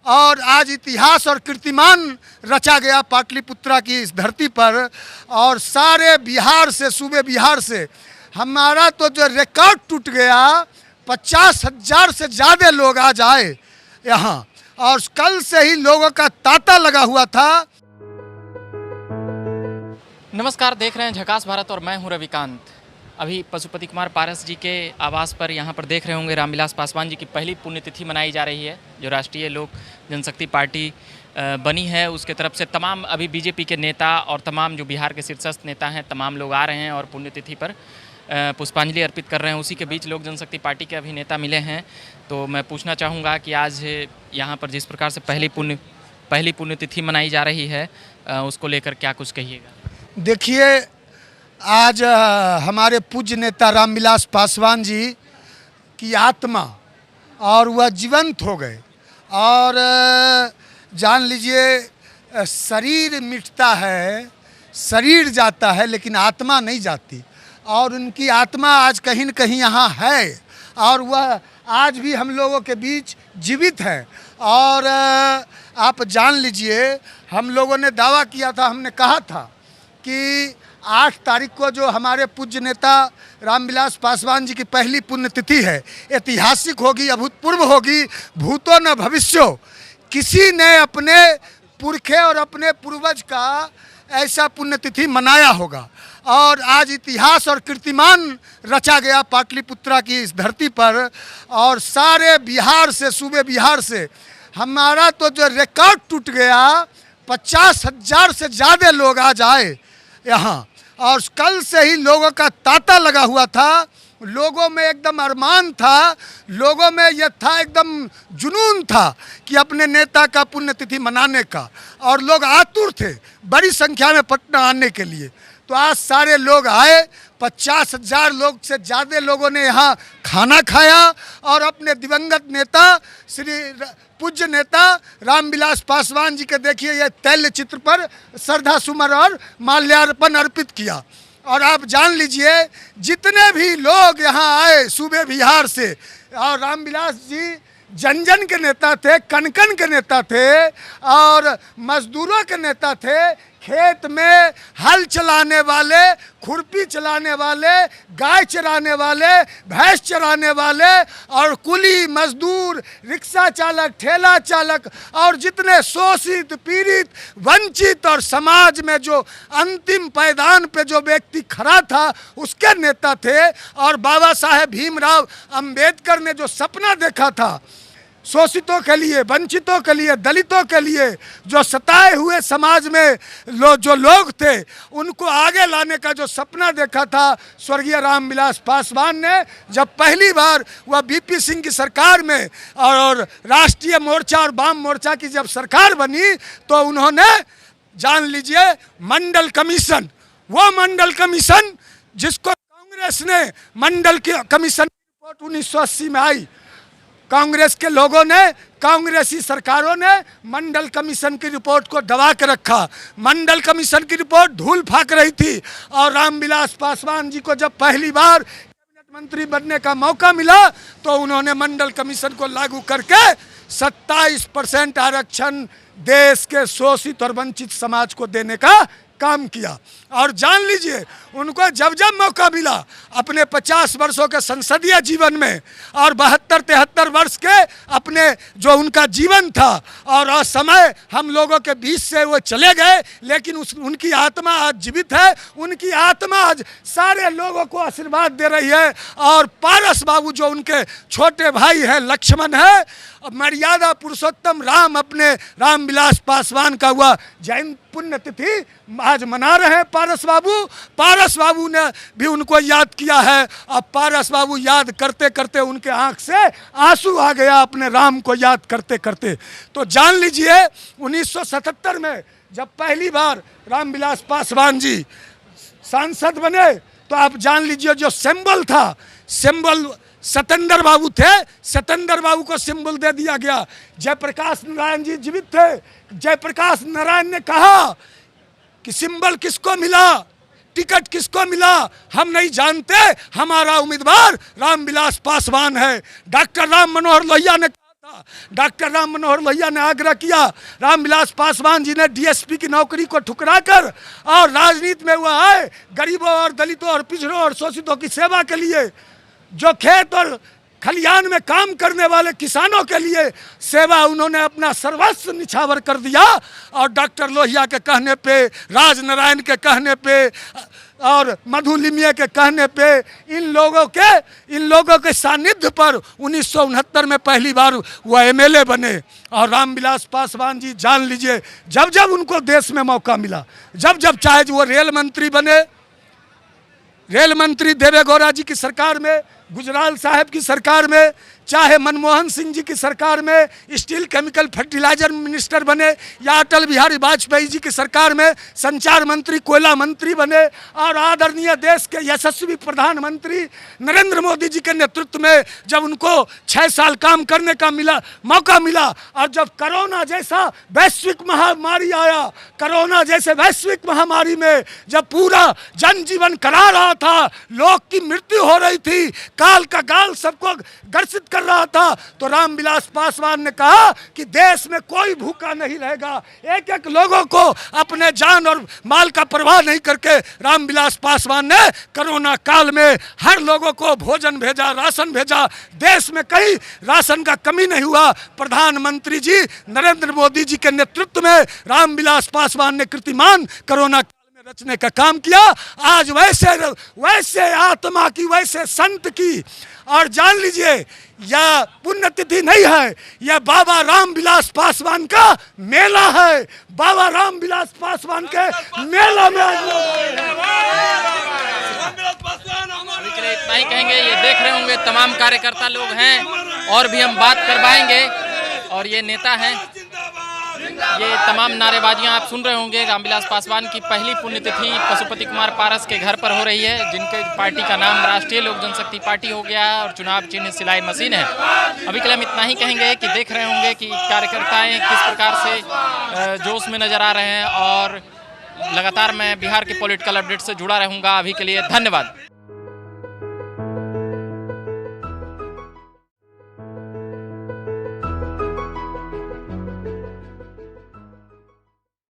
और आज इतिहास और कीर्तिमान रचा गया पाटलिपुत्रा की इस धरती पर। और सारे बिहार से, सूबे बिहार से हमारा तो जो रिकॉर्ड टूट गया, 50,000 से ज़्यादा लोग आज आए यहाँ, और कल से ही लोगों का तांता लगा हुआ था। नमस्कार, देख रहे हैं झकास भारत और मैं हूं रविकांत। अभी पशुपति कुमार पारस जी के आवास पर यहाँ पर देख रहे होंगे रामविलास पासवान जी की पहली पुण्यतिथि मनाई जा रही है। जो राष्ट्रीय लोक जनशक्ति पार्टी बनी है उसके तरफ से तमाम अभी बीजेपी के नेता और तमाम जो बिहार के शीर्षस्थ नेता हैं तमाम लोग आ रहे हैं और पुण्यतिथि पर पुष्पांजलि अर्पित कर रहे हैं। उसी के बीच लोक जनशक्ति पार्टी के अभी नेता मिले हैं, तो मैं पूछना चाहूँगा कि आज यहाँ पर जिस प्रकार से पहली पुण्यतिथि मनाई जा रही है उसको लेकर क्या कुछ कहिएगा। देखिए, आज हमारे पूज्य नेता रामविलास पासवान जी की आत्मा और वह जीवंत हो गए। और जान लीजिए, शरीर मिटता है, शरीर जाता है, लेकिन आत्मा नहीं जाती। और उनकी आत्मा आज कहीं न कहीं यहाँ है और वह आज भी हम लोगों के बीच जीवित है। और आप जान लीजिए, हम लोगों ने दावा किया था, हमने कहा था कि 8 तारीख को जो हमारे पूज्य नेता रामविलास पासवान जी की पहली पुण्यतिथि है, ऐतिहासिक होगी, अभूतपूर्व होगी, भूतो न भविष्यो। किसी ने अपने पुरखे और अपने पूर्वज का ऐसा पुण्यतिथि मनाया होगा। और आज इतिहास और कीर्तिमान रचा गया पाटलिपुत्रा की इस धरती पर। और सारे बिहार से, सूबे बिहार से हमारा तो जो रिकॉर्ड टूट गया, 50,000 से ज़्यादा लोग आज आए यहाँ, और कल से ही लोगों का तांता लगा हुआ था। लोगों में एकदम अरमान था, लोगों में यह था, एकदम जुनून था कि अपने नेता का पुण्यतिथि मनाने का। और लोग आतुर थे बड़ी संख्या में पटना आने के लिए। तो आज सारे लोग आए, 50,000 लोग से ज़्यादा लोगों ने यहाँ खाना खाया और अपने दिवंगत नेता श्री पूज्य नेता रामविलास पासवान जी के देखिए ये तैल्य चित्र पर श्रद्धा सुमन और माल्यार्पण अर्पित किया। और आप जान लीजिए, जितने भी लोग यहाँ आए सूबे बिहार से, और रामविलास जी जन जन के नेता थे, कण कण के नेता थे और मजदूरों के नेता थे। खेत में हल चलाने वाले, खुरपी चलाने वाले, गाय चराने वाले, भैंस चराने वाले और कुली मजदूर, रिक्शा चालक, ठेला चालक और जितने शोषित, पीड़ित, वंचित और समाज में जो अंतिम पायदान पे जो व्यक्ति खड़ा था उसके नेता थे। और बाबा साहेब भीमराव अंबेडकर ने जो सपना देखा था शोषितों के लिए, वंचितों के लिए, दलितों के लिए, जो सताए हुए समाज में जो लोग थे उनको आगे लाने का जो सपना देखा था स्वर्गीय रामविलास पासवान ने, जब पहली बार वह बीपी सिंह की सरकार में और राष्ट्रीय मोर्चा और वाम मोर्चा की जब सरकार बनी तो उन्होंने जान लीजिए मंडल कमीशन, वो मंडल कमीशन जिसको कांग्रेस ने मंडल की कमीशन रिपोर्ट 1980 में आई, कांग्रेस के लोगों ने, कांग्रेसी सरकारों ने मंडल कमीशन की रिपोर्ट को दबा के रखा। मंडल कमीशन की रिपोर्ट धूल फाक रही थी और रामविलास पासवान जी को जब पहली बार कैबिनेट मंत्री बनने का मौका मिला तो उन्होंने मंडल कमीशन को लागू करके 27% आरक्षण देश के शोषित और वंचित समाज को देने का काम किया। और जान लीजिए, उनको जब जब मौका मिला अपने 50 वर्षों के संसदीय जीवन में और 72-73 वर्ष के अपने जो उनका जीवन था और समय हम लोगों के बीच से वो चले गए, लेकिन उनकी आत्मा आज जीवित है। उनकी आत्मा आज सारे लोगों को आशीर्वाद दे रही है। और पारस बाबू जो उनके छोटे भाई हैं, लक्ष्मण है, मर्यादा पुरुषोत्तम राम, अपने रामविलास पासवान का हुआ जैन पुण्यतिथि आज मना रहे हैं पारस बाबू ने भी उनको याद किया है। अब पारस बाबू याद करते करते उनके आंख से आंसू आ गया अपने राम को याद करते करते। तो जान लीजिए, 1977 में जब पहली बार रामविलास पासवान जी सांसद बने तो आप जान लीजिए जो सिंबल था, सिंबल सतेंद्र बाबू थे, सतेंद्र बाबू को सिंबल दे दिया गया। जयप्रकाश नारायण जी जीवित थे, जयप्रकाश नारायण ने कहा कि सिंबल किसको मिला, टिकट किसको मिला हम नहीं जानते, हमारा उम्मीदवार रामविलास पासवान है। डॉक्टर राम मनोहर लोहिया ने कहा डॉक्टर राम मनोहर लोहिया ने आग्रह किया, रामविलास पासवान जी ने डीएसपी की नौकरी को ठुकराकर और राजनीति में वह आए, गरीबों और दलितों और पिछड़ों और शोषितों की सेवा के लिए, जो खेत और खलियान में काम करने वाले किसानों के लिए सेवा, उन्होंने अपना सर्वस्व निछावर कर दिया। और डॉक्टर लोहिया के कहने पे, राजनारायण के कहने पे और मधु लिमये के कहने पे, इन लोगों के सानिध्य पर 1969 में पहली बार वह एमएलए बने। और रामविलास पासवान जी जान लीजिए, जब जब उनको देश में मौका मिला, जब जब चाहे वो रेल मंत्री बने, रेल मंत्री देवे गौड़ा जी की सरकार में, गुजराल साहब की सरकार में, चाहे मनमोहन सिंह जी की सरकार में स्टील केमिकल फर्टिलाइजर मिनिस्टर बने, या अटल बिहारी वाजपेयी जी की सरकार में संचार मंत्री, कोयला मंत्री बने, और आदरणीय देश के यशस्वी प्रधानमंत्री नरेंद्र मोदी जी के नेतृत्व में जब उनको 6 साल काम करने का मौका मिला, और जब कोरोना जैसा वैश्विक महामारी आया, कोरोना जैसे वैश्विक महामारी में जब पूरा जनजीवन करा रहा था, लोग की मृत्यु हो रही थी, काल का गाल सबको ग्रसित कर रहा था, तो रामविलास पासवान ने कहा कि देश में कोई भूखा नहीं रहेगा। एक एक लोगों को अपने जान और माल का परवाह नहीं करके रामविलास पासवान ने कोरोना काल में हर लोगों को भोजन भेजा, राशन भेजा। देश में कहीं राशन का कमी नहीं हुआ। प्रधानमंत्री जी नरेंद्र मोदी जी के नेतृत्व में रामविलास पासवान ने कीर्तिमान कोरोना रचने का काम किया। आज वैसे आत्मा की, वैसे संत की, और जान लीजिए यह पुण्यतिथि नहीं है, यह बाबा रामविलास पासवान का मेला है। बाबा रामविलास पासवान के मेला में अभी के लिए इतना ही कहेंगे। ये देख रहे होंगे तमाम कार्यकर्ता लोग हैं, और भी हम बात करवाएंगे। और ये नेता हैं, ये तमाम नारेबाजियां आप सुन रहे होंगे। रामविलास पासवान की पहली पुण्यतिथि पशुपति कुमार पारस के घर पर हो रही है, जिनके पार्टी का नाम राष्ट्रीय लोक जनशक्ति पार्टी हो गया है और चुनाव चिन्ह सिलाई मशीन है। अभी के लिए हम इतना ही कहेंगे कि देख रहे होंगे कि कार्यकर्ताएं किस प्रकार से जोश में नजर आ रहे हैं, और लगातार मैं बिहार के पॉलिटिकल अपडेट से जुड़ा रहूँगा। अभी के लिए धन्यवाद।